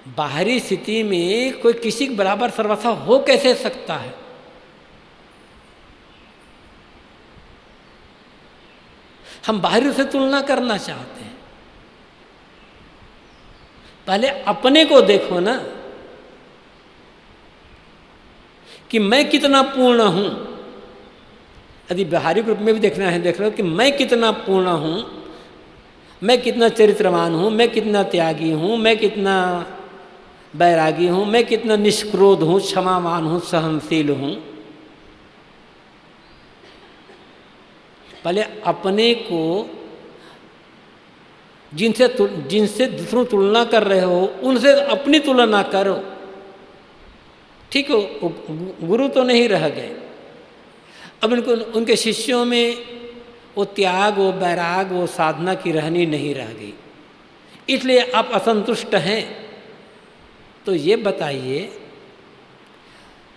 बाहरी स्थिति में कोई किसी के बराबर सर्वथा हो कैसे सकता है? हम बाहरी से तुलना करना चाहते हैं। पहले अपने को देखो ना कि मैं कितना पूर्ण हूं। यदि बाहरी रूप में भी देखना है, देख लो कि मैं कितना पूर्ण हूं, मैं कितना चरित्रवान हूं, मैं कितना त्यागी हूं, मैं कितना बैरागी हूं, मैं कितना निष्क्रोध हूं, क्षमावान हूं, सहनशील हूं। पहले अपने को जिनसे दूसरों तुलना कर रहे हो उनसे अपनी तुलना करो। ठीक हो, गुरु तो नहीं रह गए, अब उनके शिष्यों में वो त्याग, वो बैराग, वो साधना की रहनी नहीं रह गई, इसलिए आप असंतुष्ट हैं। तो ये बताइए,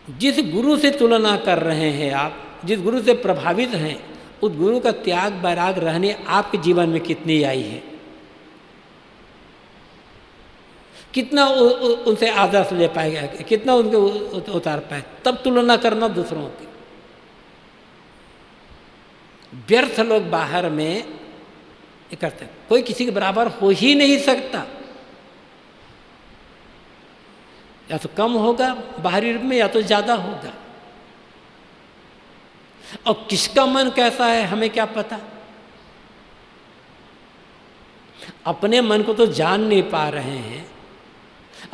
जिस गुरु से तुलना कर रहे हैं आप, जिस गुरु से प्रभावित हैं, उस गुरु का त्याग बैराग रहने आपके जीवन में कितनी आई है? कितना उनसे आदर्श ले पाएगा, कितना उनके उतार पाए? तब तुलना करना दूसरों की। व्यर्थ लोग बाहर में ये करते हैं, कोई किसी के बराबर हो ही नहीं सकता। या तो कम होगा बाहरी रूप में, या तो ज़्यादा होगा। और किसका मन कैसा है हमें क्या पता? अपने मन को तो जान नहीं पा रहे हैं,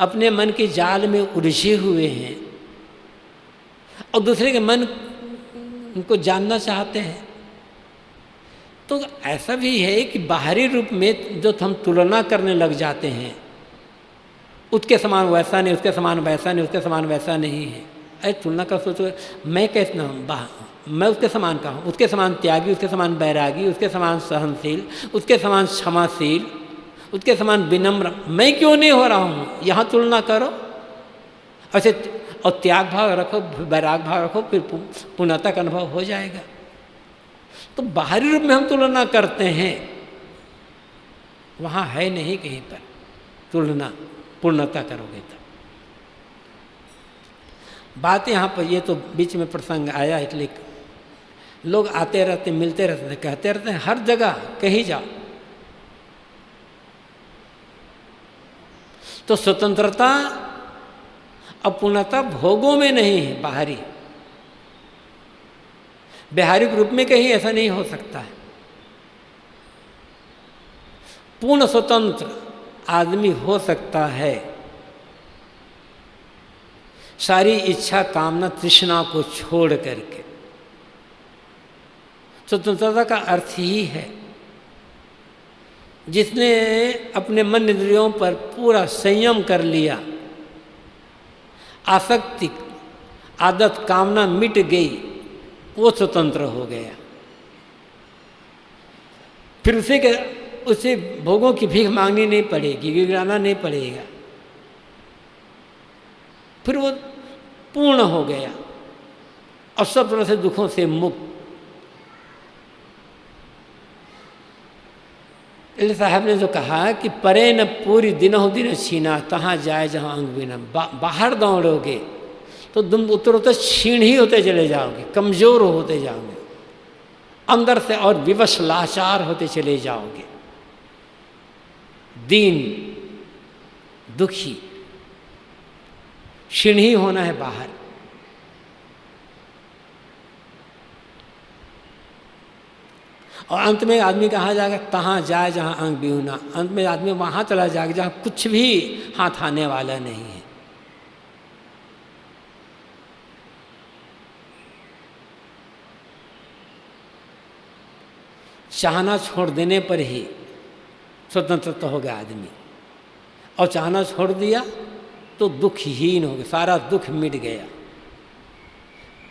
अपने मन के जाल में उलझे हुए हैं, और दूसरे के मन को जानना चाहते हैं। तो ऐसा भी है कि बाहरी रूप में जो हम तुलना करने लग जाते हैं, उसके समान वैसा नहीं, उसके समान वैसा नहीं, उसके समान वैसा नहीं है। अरे तुलना कर सोचो, मैं कैसा हूँ, मैं उसके समान का हूँ, उसके समान त्यागी, उसके समान बैरागी, उसके समान सहनशील, उसके समान क्षमाशील, उसके समान विनम्र, मैं क्यों नहीं हो रहा हूँ? यहाँ तुलना करो ऐसे, और त्याग भाव रखो, बैराग भाव रखो, फिर पूर्णता का अनुभव हो जाएगा। तो बाहरी रूप में हम तुलना करते हैं, वहाँ है नहीं कहीं पर तुलना। पूर्णता करोगे तब। बात यहाँ पर, ये तो बीच में प्रसंग आया, इसलिए लोग आते रहते, मिलते रहते, कहते रहते हैं हर जगह, कहीं जाओ। तो स्वतंत्रता और पूर्णता भोगों में नहीं है, बाहरी व्यवहारिक रूप में कहीं ऐसा नहीं हो सकता है। पूर्ण स्वतंत्र आदमी हो सकता है सारी इच्छा, कामना, तृष्णा को छोड़ करके। स्वतंत्रता का अर्थ ही है जिसने अपने मन इंद्रियों पर पूरा संयम कर लिया, आसक्ति, आदत, कामना मिट गई, वो स्वतंत्र हो गया। फिर उसे भोगों की भीख मांगनी नहीं पड़ेगी, गिड़गिड़ाना नहीं पड़ेगा, फिर वो पूर्ण हो गया और सब तरह से दुखों से मुक्त। इले साहब ने जो कहा कि परे न पूरी दिनों दिन छीना, तहाँ जाए जहाँ अंग बिना। बाहर दौड़ोगे तो तुम उत्तरोत्तर क्षीण ही होते चले जाओगे, कमजोर होते जाओगे, अंदर से और विवश लाचार होते चले जाओगे, दीन, दुखी, क्षीण ही होना है बाहर। और अंत में आदमी कहाँ जाएगा? तहाँ जाए जहाँ अंग बिहुना। अंत में आदमी वहाँ चला जाएगा जहाँ कुछ भी हाथ आने वाला नहीं है। चाहना छोड़ देने पर ही स्वतंत्र तो हो गया आदमी, और चाहना छोड़ दिया तो दुखहीन हो गया, सारा दुख मिट गया।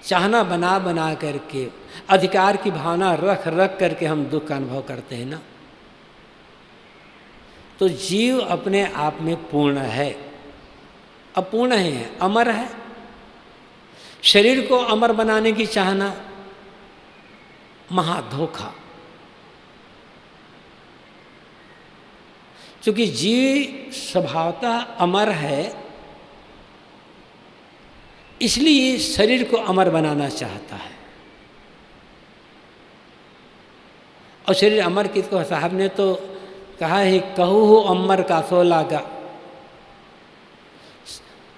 चाहना बना बना करके, अधिकार की भावना रख रख करके हम दुख का अनुभव करते हैं ना। तो जीव अपने आप में पूर्ण है, अपूर्ण है, अमर है। शरीर को अमर बनाने की चाहना महाधोखा। क्योंकि जीव स्वभावतः अमर है, इसलिए शरीर को अमर बनाना चाहता है। और शरीर अमर किसको, साहब ने तो कहा है कहू हो अमर का सो लागा।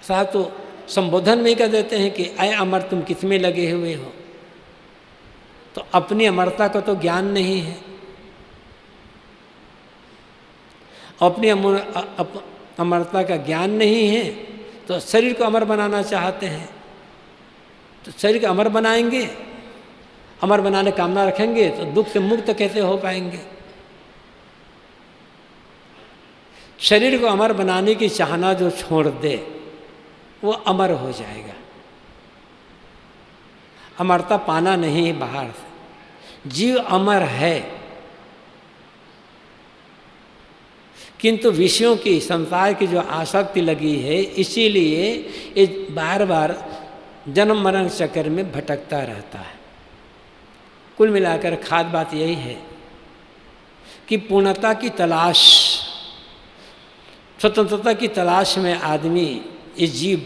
साहब तो संबोधन में कह देते हैं कि अय अमर तुम किस में लगे हुए हो। तो अपनी अमरता का तो ज्ञान नहीं है, अपनी अमरता का ज्ञान नहीं है, तो शरीर को अमर बनाना चाहते हैं। तो शरीर को अमर बनाएंगे, अमर बनाने कामना रखेंगे तो दुख से मुक्त कैसे हो पाएंगे। शरीर को अमर बनाने की चाहना जो छोड़ दे वो अमर हो जाएगा। अमरता पाना नहीं है बाहर से, जीव अमर है, किंतु विषयों की, संसार की जो आसक्ति लगी है, इसीलिए ये बार बार जन्म मरण चक्कर में भटकता रहता है। कुल मिलाकर खास बात यही है कि पूर्णता की तलाश, स्वतंत्रता की तलाश में आदमी, ये जीव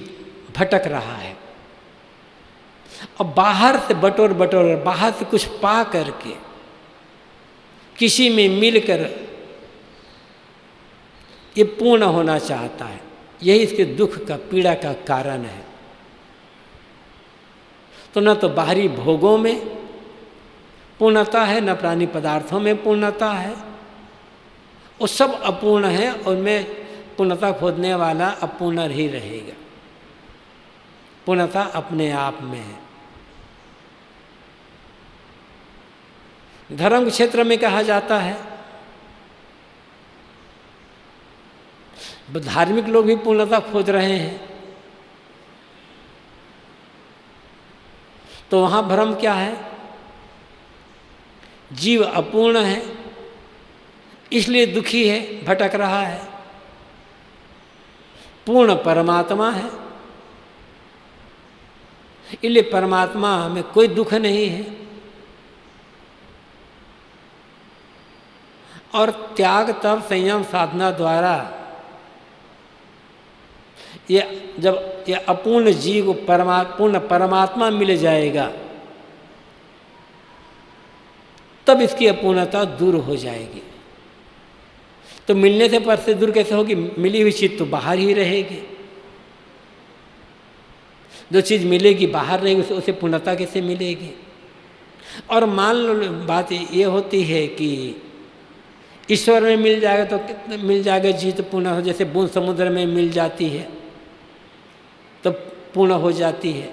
भटक रहा है। अब बाहर से बटोर बाहर से कुछ पा करके, किसी में मिलकर ये पूर्ण होना चाहता है। यही इसके दुख का, पीड़ा का कारण है। तो न तो बाहरी भोगों में पूर्णता है, न प्राणी पदार्थों में पूर्णता है, वो सब अपूर्ण है। उनमें पूर्णता खोजने वाला अपूर्ण ही रहेगा। पूर्णता अपने आप में है। धर्म क्षेत्र में कहा जाता है, धार्मिक लोग भी पूर्णता खोज रहे हैं। तो वहाँ भ्रम क्या है, जीव अपूर्ण है इसलिए दुखी है, भटक रहा है। पूर्ण परमात्मा है, इसलिए परमात्मा में कोई दुख नहीं है। और त्याग, तप, संयम, साधना द्वारा जब ये अपूर्ण जीव को पूर्ण परमात्मा मिल जाएगा, तब इसकी अपूर्णता दूर हो जाएगी। तो मिलने से पर से दूर कैसे होगी, मिली हुई चीज़ तो बाहर ही रहेगी। जो चीज़ मिलेगी बाहर रहेगी, उसे पूर्णता कैसे मिलेगी। और मान लो बात ये होती है कि ईश्वर में मिल जाएगा तो कितना मिल जाएगा, जीव तो पूर्ण हो। जैसे बूंद समुद्र में मिल जाती है तो पूर्ण हो जाती है।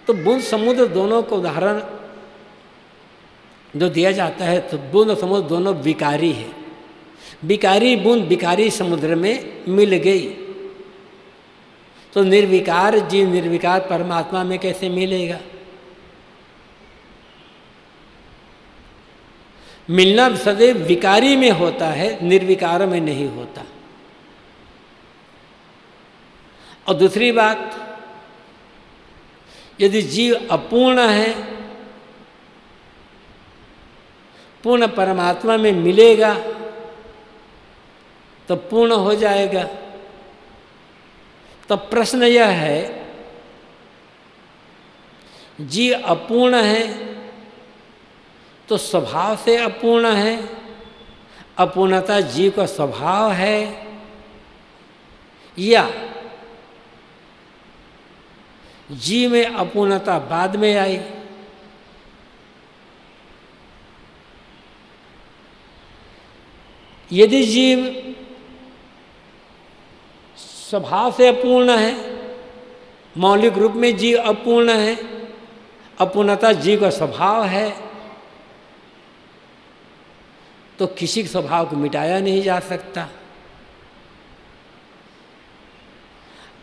तो बूंद समुद्र दोनों को उदाहरण जो दिया जाता है, तो बूंद और समुद्र दोनों विकारी है। विकारी बूंद विकारी समुद्र में मिल गई, तो निर्विकार जीव निर्विकार परमात्मा में कैसे मिलेगा। मिलना सदैव विकारी में होता है, निर्विकार में नहीं होता। और दूसरी बात, यदि जीव अपूर्ण है, पूर्ण परमात्मा में मिलेगा तो पूर्ण हो जाएगा। तो प्रश्न यह है, जीव अपूर्ण है तो स्वभाव से अपूर्ण है, अपूर्णता जीव का स्वभाव है, या जीव में अपूर्णता बाद में आई। यदि जीव स्वभाव से अपूर्ण है, मौलिक रूप में जीव अपूर्ण है, अपूर्णता जीव का स्वभाव है, तो किसी के स्वभाव को मिटाया नहीं जा सकता।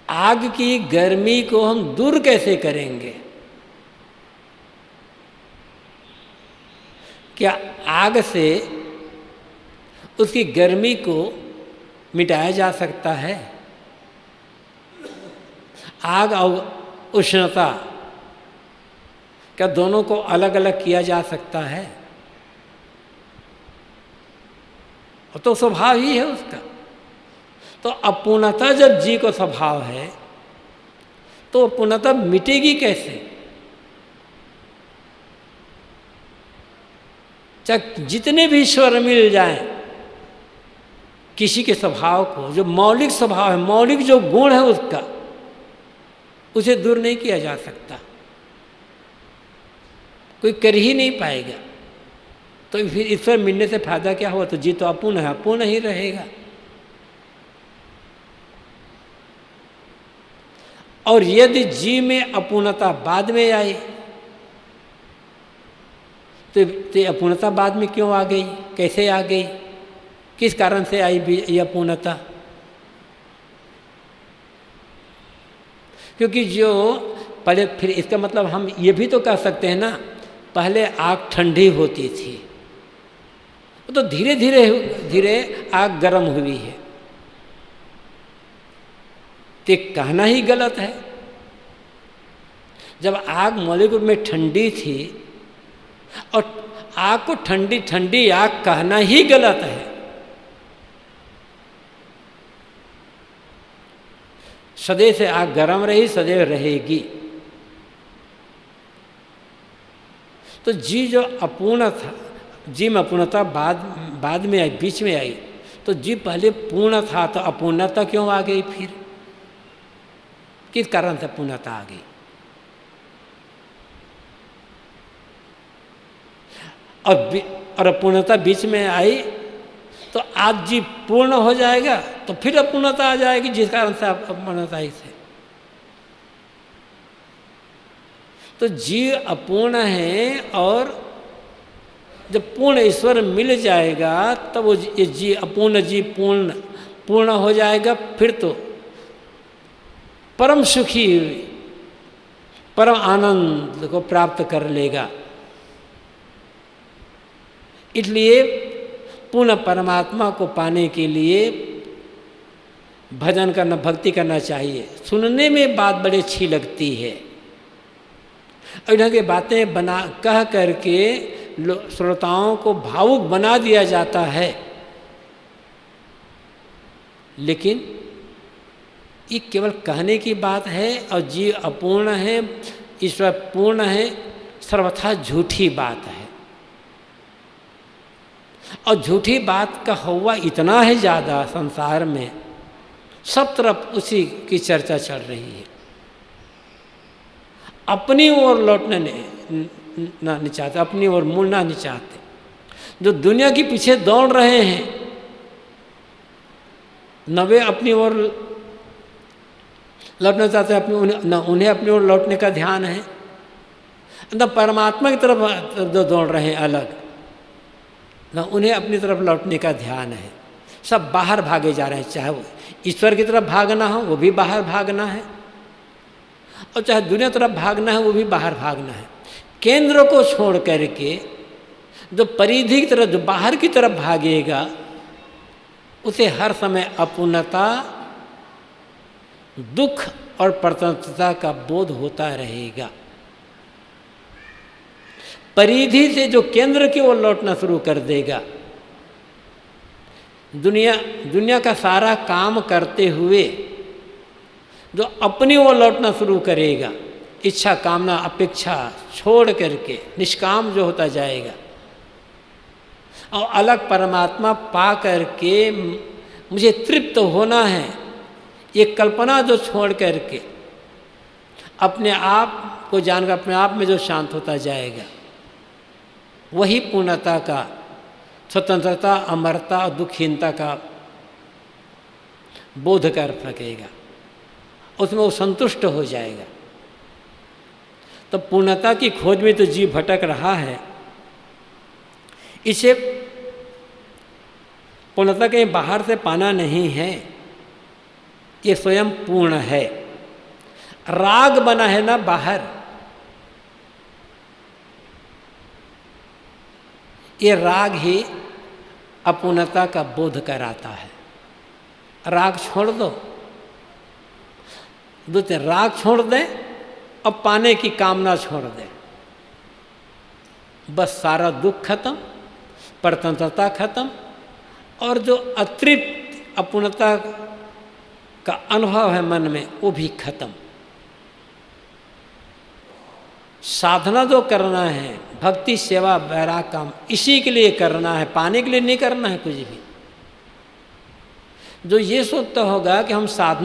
आग की गर्मी को हम दूर कैसे करेंगे? क्या आग से उसकी गर्मी को मिटाया जा सकता है? आग और उष्णता, क्या दोनों को अलग अलग किया जा सकता है? वो तो स्वभाव ही है उसका। तो अपूर्णता जब जीव को स्वभाव है तो पूर्णता मिटेगी कैसे? चाहे जितने भी ईश्वर मिल जाएं, किसी के स्वभाव को, जो मौलिक स्वभाव है, मौलिक जो गुण है उसका, उसे दूर नहीं किया जा सकता, कोई कर ही नहीं पाएगा। तो फिर ईश्वर मिलने से फायदा क्या हुआ? तो जीव तो अपूर्ण है, अपूर्ण ही रहेगा। और यदि जीव में अपूर्णता बाद में आई तो अपूर्णता बाद में क्यों आ गई? कैसे आ गई? किस कारण से आई ये अपूर्णता? क्योंकि जो पहले, फिर इसका मतलब हम ये भी तो कह सकते हैं ना, पहले आग ठंडी होती थी तो धीरे धीरे आग गर्म हुई है। तो कहना ही गलत है। जब आग मौलिक रूप में ठंडी थी और आग को ठंडी ठंडी आग कहना ही गलत है। सदैव से आग गर्म रही, सदैव रहेगी। तो जीव जो अपूर्ण था, जीव में अपूर्णता बाद में आई, बीच में आई। तो जीव पहले पूर्ण था तो अपूर्णता क्यों आ गई? फिर किस कारण से पूर्णता आ गई? और अपूर्णता बीच में आई तो आज जीव पूर्ण हो जाएगा तो फिर अपूर्णता आ जाएगी, जिस कारण से अपूर्णता से। तो जीव अपूर्ण है और जब पूर्ण ईश्वर मिल जाएगा तब वो जीव अपूर्ण जीव पूर्ण हो जाएगा। फिर तो परम सुखी, परम आनंद को प्राप्त कर लेगा। इसलिए पूर्ण परमात्मा को पाने के लिए भजन करना, भक्ति करना चाहिए। सुनने में बात बड़ी अच्छी लगती है, इधर की बातें बना कह करके श्रोताओं को भावुक बना दिया जाता है, लेकिन ये केवल कहने की बात है और जीव अपूर्ण है, ईश्वर पूर्ण है, सर्वथा झूठी बात है। और झूठी बात का हवा इतना है ज़्यादा संसार में, सब तरफ उसी की चर्चा चल रही है। अपनी ओर लौटने नहीं चाहते, अपनी ओर मुड़ना नहीं चाहते। जो दुनिया के पीछे दौड़ रहे हैं, न वे अपनी ओर लौटना चाहते, उन्हें अपनी ओर लौटने का ध्यान है, न परमात्मा की तरफ जो दौड़ रहे हैं अलग, न उन्हें अपनी तरफ लौटने का ध्यान है। सब बाहर भागे जा रहे हैं। चाहे वो ईश्वर की तरफ भागना हो वो भी बाहर भागना है, और चाहे दुनिया तरफ भागना है वो भी बाहर भागना है। केंद्र को छोड़ करके जो परिधि की तरफ, जो बाहर की तरफ भागेगा, उसे हर समय अपूर्णता, दुख और परतंत्रता का बोध होता रहेगा। परिधि से जो केंद्र की ओर लौटना शुरू कर देगा, दुनिया का सारा काम करते हुए जो अपनी ओर लौटना शुरू करेगा, इच्छा कामना अपेक्षा छोड़ करके निष्काम जो होता जाएगा, और अलग परमात्मा पा करके मुझे तृप्त होना है, ये कल्पना जो छोड़ करके अपने आप को जानकर अपने आप में जो शांत होता जाएगा, वही पूर्णता का, स्वतंत्रता, अमरता और दुखहीनता का बोध कर सकेगा। उसमें वो संतुष्ट हो जाएगा। तो पूर्णता की खोज में तो जीव भटक रहा है। इसे पूर्णता कहीं बाहर से पाना नहीं है, ये स्वयं पूर्ण है। राग बना है ना बाहर, ये राग ही अपूर्णता का बोध कराता है। राग छोड़ दो, दूसरे राग छोड़ दे और पाने की कामना छोड़ दे, बस सारा दुख खत्म, परतंत्रता खत्म, और जो अतृप्त अपूर्णता का अनुभव है मन में वो भी खत्म। साधना जो करना है, भक्ति सेवा वैराग काम, इसी के लिए करना है, पाने के लिए नहीं करना है कुछ भी। जो ये सोचता होगा कि हम साधना